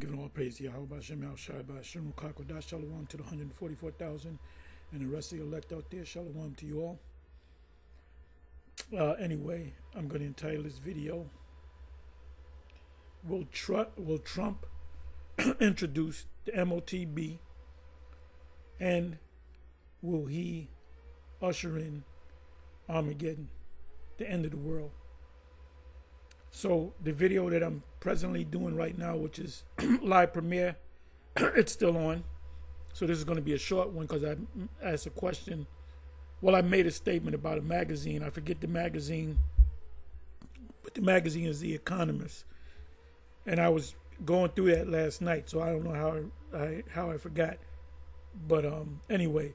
giving all praise to Yahweh Hashem Al Shai Hashem Rukakodah. Shalom to the 144,000 and the rest of the elect out there. Shalom to you all. Anyway, I'm going to entitle this video, Will Trump introduce the MOTB, and will he usher in Armageddon, the end of the world? So the video that I'm presently doing right now, which is live premiere, it's still on. So this is going to be a short one because I asked a question. Well, I made a statement about a magazine. I forget the magazine, but the magazine is The Economist. And I was going through that last night, so I don't know how I forgot. But anyway,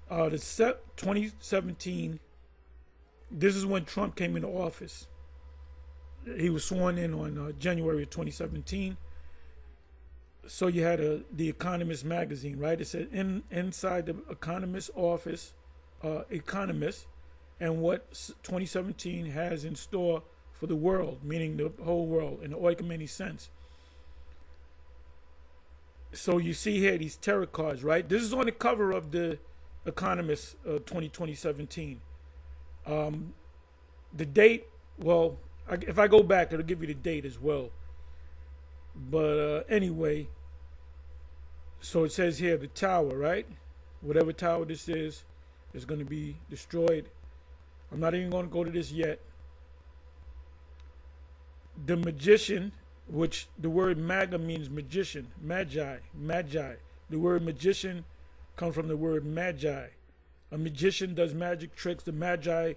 the 2017, this is when Trump came into office. He was sworn in on January of 2017. So you had the Economist magazine, right? It said inside the Economist office, Economist, and what 2017 has in store for the world, meaning the whole world in the oikoumene sense. So you see here these tarot cards, right? This is on the cover of the Economist 2017. The date, well, if I go back, it'll give you the date as well. But anyway, so it says here the tower, right? Whatever tower this is going to be destroyed. I'm not even going to go to this yet. The magician, which the word maga means magician, magi. The word magician comes from the word magi. A magician does magic tricks. The magi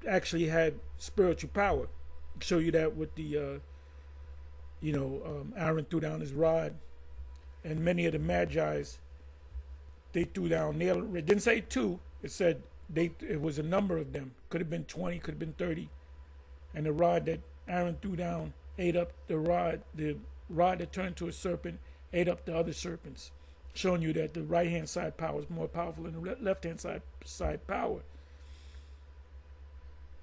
actually had spiritual power. Show you that with the, Aaron threw down his rod, and many of the magi's, they threw down. It didn't say two. It said it was a number of them. Could have been 20, could have been 30, and the rod that Aaron threw down ate up the rod. The rod that turned to a serpent ate up the other serpents, showing you that the right-hand side power is more powerful than the left-hand side power.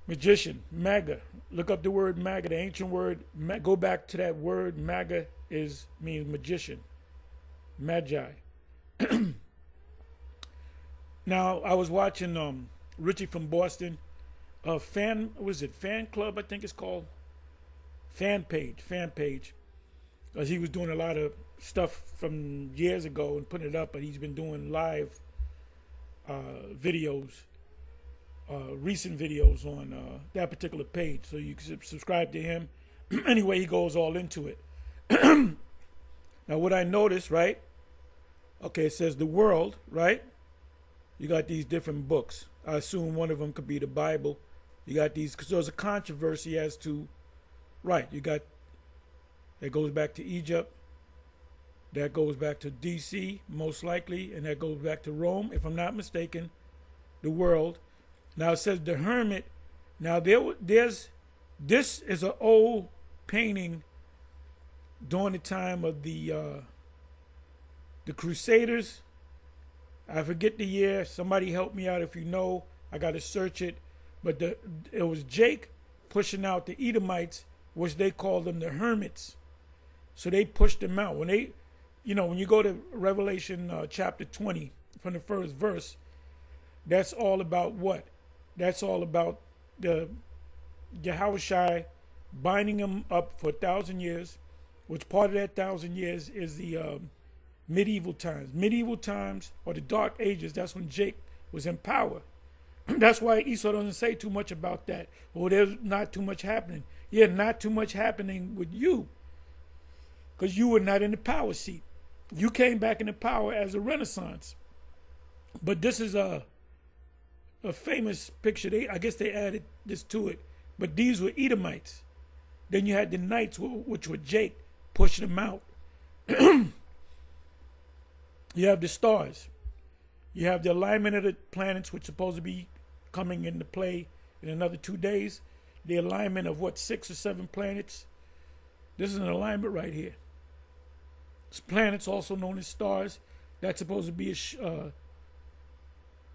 Magician, maga. Look up the word maga, the ancient word. Go back to that word. Maga means magician, magi. Now I was watching Richie from Boston, fan club? I think it's called. Fan page, because he was doing a lot of stuff from years ago and putting it up, but he's been doing live videos. Recent videos on that particular page, so you can subscribe to him. Anyway, he goes all into it. Now what I noticed, right, okay, it says the world, right? You got these different books. I assume one of them could be the Bible. You got these, because there's a controversy as to, right, you got, that goes back to Egypt, that goes back to DC most likely, and that goes back to Rome, if I'm not mistaken, the world. Now it says the Hermit. Now this is an old painting during the time of the Crusaders. I forget the year. Somebody help me out if you know. I got to search it. But it was Jake pushing out the Edomites, which they called them the Hermits. So they pushed them out. When when you go to Revelation chapter 20 from the first verse, that's all about what? That's all about the Yahushai binding them up for 1,000 years, which part of that 1,000 years is the medieval times. Medieval times, or the Dark Ages, that's when Jake was in power. That's why Esau doesn't say too much about that. Well, there's not too much happening. Yeah, not too much happening with you, because you were not in the power seat. You came back into power as a Renaissance. But this is a famous picture. I guess they added this to it. But these were Edomites. Then you had the Knights, which were Jake, pushing them out. You have the stars. You have the alignment of the planets, which is supposed to be coming into play in another 2 days. The alignment of 6 or 7 planets. This is an alignment right here. It's planets, also known as stars. That's supposed to be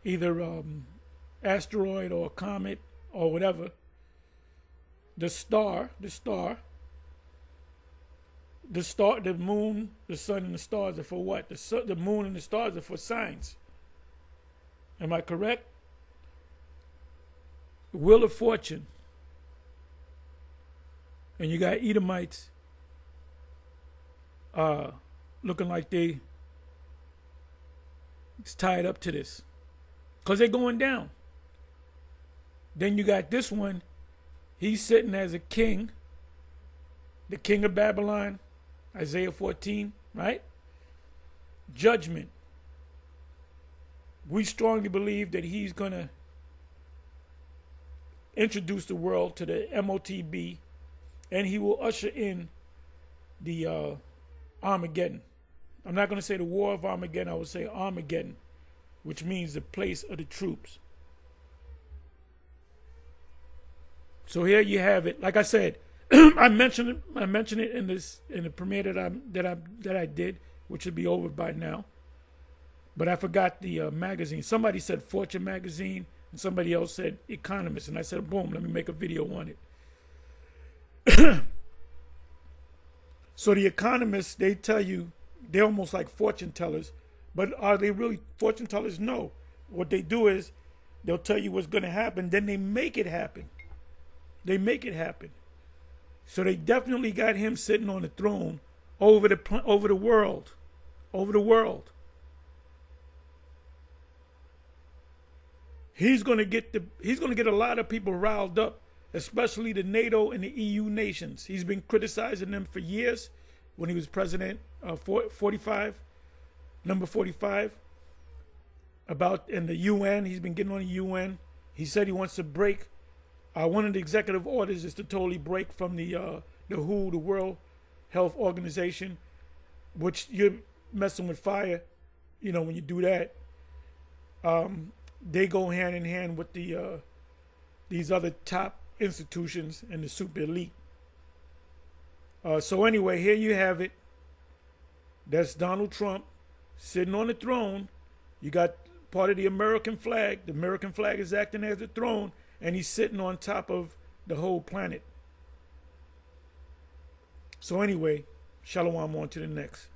either asteroid or a comet or whatever. The star The star, the moon, the sun, and the stars are for what? The moon and the stars are for signs. Am I correct? Wheel of Fortune. And you got Edomites looking like it's tied up to this. Because they're going down. Then you got this one. He's sitting as a king. The king of Babylon. Isaiah 14, right? Judgment. We strongly believe that he's going to introduce the world to the MOTB, and he will usher in the Armageddon. I'm not going to say the war of Armageddon. I would say Armageddon, which means the place of the troops. So here you have it. Like I said, I mentioned it in the premiere that I did, which should be over by now. But I forgot the magazine. Somebody said Fortune magazine, and somebody else said Economist, and I said, boom, let me make a video on it. So the Economists, they tell you, they're almost like fortune tellers, but are they really fortune tellers? No. What they do is they'll tell you what's going to happen, then they make it happen. They make it happen. So they definitely got him sitting on the throne over the world. He's going to get a lot of people riled up, especially the NATO and the EU nations. He's been criticizing them for years when he was president, number 45, about in the UN. He's been getting on the UN. He said he wants to break. One of the executive orders is to totally break from the WHO, the World Health Organization, which you're messing with fire, when you do that. They go hand in hand with these other top institutions and the super elite. So anyway, here you have it. That's Donald Trump sitting on the throne. You got part of the American flag. The American flag is acting as the throne, and he's sitting on top of the whole planet. So anyway, shalom, on to the next.